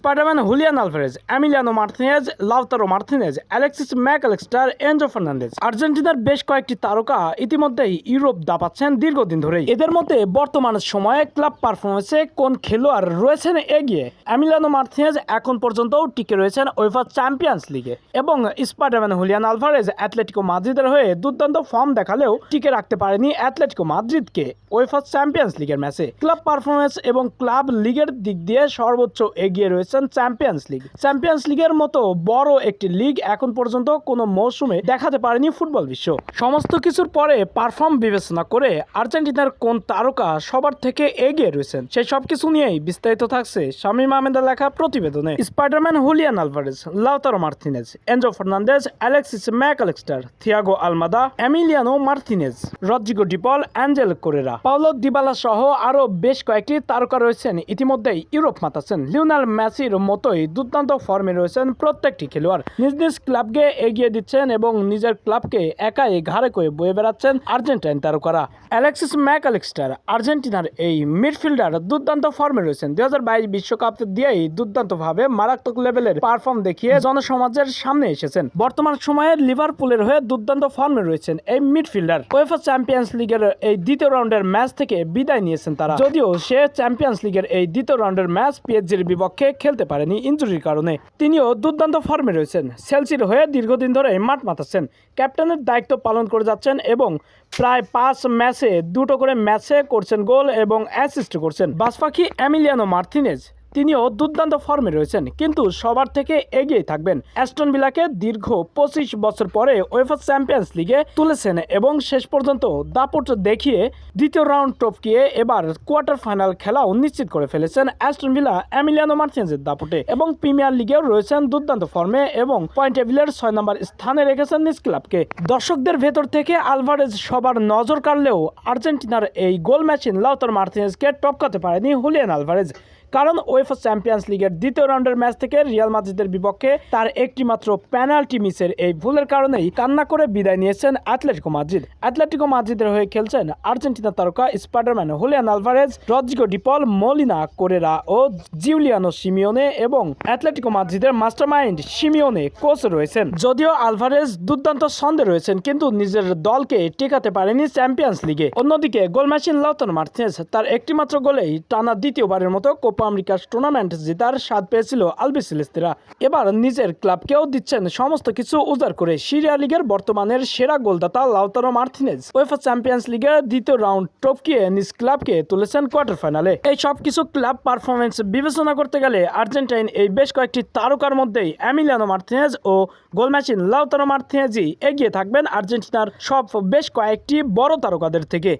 Spiderman Julian Alvarez, Emiliano Martinez, Lautaro Martinez, Alexis Mac Allister, Enzo Fernandez. আর্জেন্টিনার বেশ কয়েকটি তারকা ইতিমধ্যেই ইউরোপ দাপাচ্ছেন দীর্ঘদিন ধরেই। এদের মধ্যে বর্তমান সময়ে ক্লাব পারফরমেন্সে কোন খেলোয়াড় রয়েছেন এগিয়ে? এমিলিয়ানো মার্তিনেজ এখন পর্যন্তও টিকে রয়েছেন উয়েফা চ্যাম্পিয়ন্স লিগে এবং স্পাইডারম্যান হুলিয়ান আলভারেজ অ্যাটলেটিকো মাদ্রিদের হয়ে দুর্দান্ত ফর্ম দেখালেও টিকে রাখতে পারেনি অ্যাটলেটিকো মাদ্রিদকে উয়েফা চ্যাম্পিয়ন্স লিগের ম্যাচে। ক্লাব পারফরমেন্স এবং ক্লাব লিগের দিক দিয়ে সর্বোচ্চ এগিয়ে রয়েছেন চ্যাম্পিয়ন্স লিগ। চ্যাম্পিয়ন্স লিগের মতো বড় একটি লিগ এখন পর্যন্ত কোনো মৌসুমে দেখাতে পারেনি ফুটবল বিশ্ব। সমস্ত কিছুর পরে পারফর্ম বিবেচনা করে আর্জেন্টিনার কোন তারকা সবার থেকে এগিয়ে রয়েছেন সেই সবকিছু নিয়েই বিস্তারিত থাকছে শামীম আহমেদের লেখা প্রতিবেদনে। Spiderman Julian Alvarez, Lautaro Martinez, Enzo Fernandez, Alexis Mac Allister, Thiago Almada, Emiliano Martinez, Rodrigo De Paul, Angel Correa, Paulo Dybala সহ আরও বেশ কয়েকটি তারকা রয়েছেন ইতিমধ্যেই ইউরোপ মাতাচ্ছেন। লিওনেল মেসির মতোই দুর্দান্ত ফর্মে রয়েছেন প্রত্যেকটি খেলোয়াড়। নিজ নিজ ক্লাবকে এগিয়ে দিচ্ছেন এবং নিজের ক্লাবকে একাই ঘাড়ে করে বয়ে বেড়াচ্ছেন আর্জেন্টাইন তারকারা। অ্যালেক্সিস ম্যাকঅ্যালিস্টার, আর্জেন্টিনার এই মিডফিল্ডার দুর্দান্ত ফর্মে রয়েছেন। 2022 বিশ্বকাপ দিয়েই দুর্দান্তভাবে মারাত্মক লেভেলের পারফর্ম দেখিয়ে জনসমাজের সামনে এসেছেন। বর্তমান সময়ে লিভারপুলের হয়ে দুর্দান্ত ফর্মে রয়েছেন এই মিডফিল্ডার। উয়েফা চ্যাম্পিয়ন্স লিগের এই দ্বিতীয় রাউন্ডের ম্যাচ থেকে বিদায় নিয়েছেন তারা, যদিও সে চ্যাম্পিয়ন্স লিগের এই দ্বিতীয় রাউন্ডের ম্যাচ পিএসজির বিপক্ষে খেলতে পারেনি ইনজুরির কারণে। তিনিও দুর্দান্ত ফর্মে রয়েছেন। চেলসির হয়ে দীর্ঘদিন ধরে মাঠ মাতাচ্ছেন, ক্যাপ্টেনের দায়িত্ব পালন করে যাচ্ছেন এবং প্রায় 5 ম্যাচে 2টো করে ম্যাচে করছেন গোল এবং অ্যাসিস্ট করছেন। বাসপাখি এমিলিয়ানো মার্তিনেজ, তিনিও দুর্দান্ত ফর্মে রয়েছেন কিন্তু সবার থেকে এগিয়ে থাকবেন। অ্যাস্টন ভিলাকে দীর্ঘ 25 বছর পরে উয়েফা চ্যাম্পিয়ন্স লিগে তুলেছেন এবং শেষ পর্যন্ত দাপট দেখিয়ে দ্বিতীয় রাউন্ড টপকিয়ে এবার কোয়ার্টার ফাইনাল খেলাও নিশ্চিত করে ফেলেছেন অ্যাস্টন ভিলা এমিলিয়ানো মার্তিনেজের দাপটে। এবং প্রিমিয়ার লিগেও রয়েছেন দুর্দান্ত ফর্মে এবং পয়েন্ট টেবিলের 6 নম্বর স্থানে রেখেছেন নিজ ক্লাবকে। দর্শকদের ভেতর থেকে আলভারেজ সবার নজর কাড়লেও আর্জেন্টিনার এই গোল মেশিন লাউতারো মার্তিনেজকে টপকাতে পারেনি হুলিয়ান আলভারেজ, কারণ উয়েফা চ্যাম্পিয়ন্স লিগের দ্বিতীয় রাউন্ডের ম্যাচ থেকে রিয়াল মাদ্রিদের বিপক্ষে তার একটি মাত্র পেনাল্টি মিসের এই ভুলের কারণেই কান্না করে বিদায় নিয়েছেন অ্যাটলেটিকো মাদ্রিদ। অ্যাটলেটিকো মাদ্রিদের হয়ে খেলছেন আর্জেন্টিনা তারকা Spiderman Julian Alvarez, Rodrigo De Paul, Molina Correa ও জিউলিয়ানো সিমিওনে এবং অ্যাটলেটিকো মাদ্রিদের মাস্টারমাইন্ড সিমিওনে কোচ রয়েছেন। যদিও আলভারেজ দুর্দান্ত ছন্দে রয়েছেন কিন্তু নিজের দলকে টেকাতে পারেনি চ্যাম্পিয়ন্স লিগে। অন্যদিকে গোল মেশিন লাউতারো মার্তিনেজ তার একটি মাত্র গোলেই টানা দ্বিতীয়বারের মতো কোপা আমেরিকার টুর্নামেন্ট জেতার স্বাদ পেয়েছিল আলবিসেলেস্তেরা। এবার নিজের ক্লাবকেও দিচ্ছেন সমস্ত কিছু উজাড় করে। সিরিয়া লিগের বর্তমানের সেরা গোলদাতা লাউতারো মার্তিনেজ উয়েফা চ্যাম্পিয়ন্স লিগের দ্বিতীয় রাউন্ড টপকিয়ে নিজ ক্লাবকে তুলেছেন কোয়ার্টার ফাইনালে। এই সব কিছু ক্লাব পারফরমেন্স বিবেচনা করতে গেলে আর্জেন্টাইন এই বেশ কয়েকটি তারকার মধ্যেই এমিলিয়ানো মার্তিনেজ ও গোল মেশিন লাউতারো মার্তিনেজই এগিয়ে থাকবেন আর্জেন্টিনার সব বেশ কয়েকটি বড় তারকাদের থেকে।